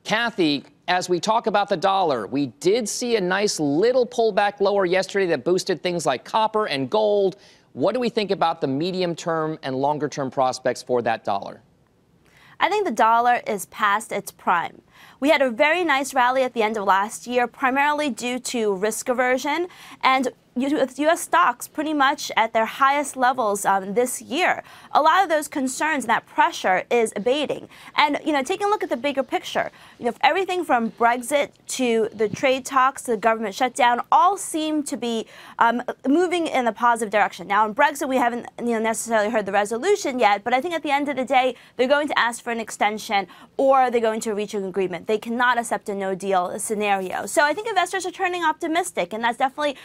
Kathy, as we talk about the dollar, we did see a nice little pullback lower yesterday that boosted things like copper and gold. What do we think about the medium-term and longer-term prospects for that dollar? I think the dollar is past its prime. We had a very nice rally at the end of last year, primarily due to risk aversion, and with U.S. stocks pretty much at their highest levels this year. A lot of those concerns and that pressure is abating. And, taking a look at the bigger picture, everything from Brexit to the trade talks to the government shutdown all seem to be moving in a positive direction. Now, in Brexit, we haven't necessarily heard the resolution yet, but I think at the end of the day, they're going to ask for an extension or they're going to reach an agreement. They cannot accept a no-deal scenario. So I think investors are turning optimistic, and that's definitely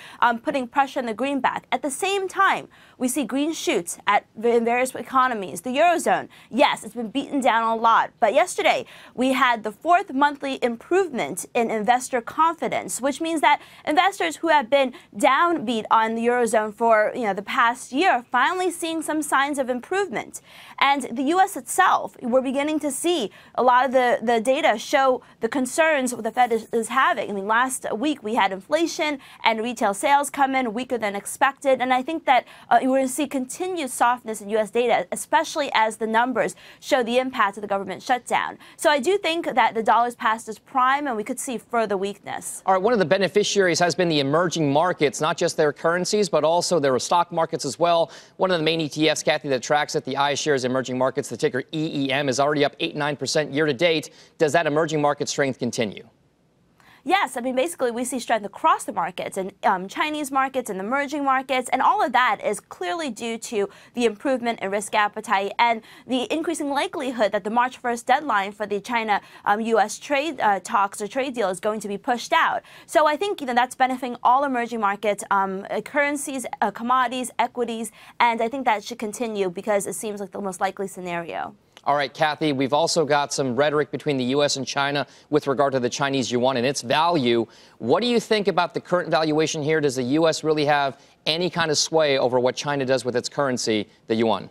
putting pressure on the greenback. At the same time, we see green shoots in various economies. The Eurozone, yes, it's been beaten down a lot. But yesterday, we had the fourth monthly improvement in investor confidence, which means that investors who have been downbeat on the Eurozone for the past year are finally seeing some signs of improvement. And the U.S. itself, we're beginning to see a lot of the data show the concerns the Fed is having. I mean, last week we had inflation and retail sales come in weaker than expected. And I think that we're going to see continued softness in U.S. data, especially as the numbers show the impact of the government shutdown. So I do think that the dollar's past its prime, and we could see further weakness. All right, one of the beneficiaries has been the emerging markets, not just their currencies, but also their stock markets as well. One of the main ETFs, Kathy, that tracks it, the iShares Emerging Markets, the ticker EEM, is already up 8-9% year to date. Does that emerging market strength continue? Yes, I mean, basically, we see strength across the markets, and Chinese markets and emerging markets, and all of that is clearly due to the improvement in risk appetite and the increasing likelihood that the March 1st deadline for the China-U.S. trade talks or trade deal is going to be pushed out. So I think that's benefiting all emerging markets, currencies, commodities, equities, and I think that should continue because it seems like the most likely scenario. All right, Kathy, we've also got some rhetoric between the U.S. and China with regard to the Chinese yuan and its value. What do you think about the current valuation here? Does the U.S. really have any kind of sway over what China does with its currency, the yuan?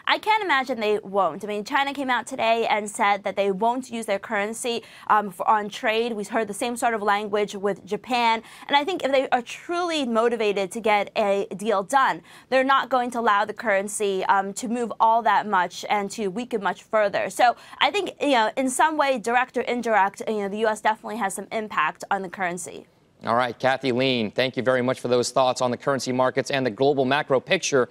I can't imagine they won't. I mean, China came out today and said that they won't use their currency on trade. We heard the same sort of language with Japan. And I think if they are truly motivated to get a deal done, they're not going to allow the currency to move all that much and to weaken much further. So I think, in some way, direct or indirect, the U.S. definitely has some impact on the currency. All right, Kathy, Lien, thank you very much for those thoughts on the currency markets and the global macro picture.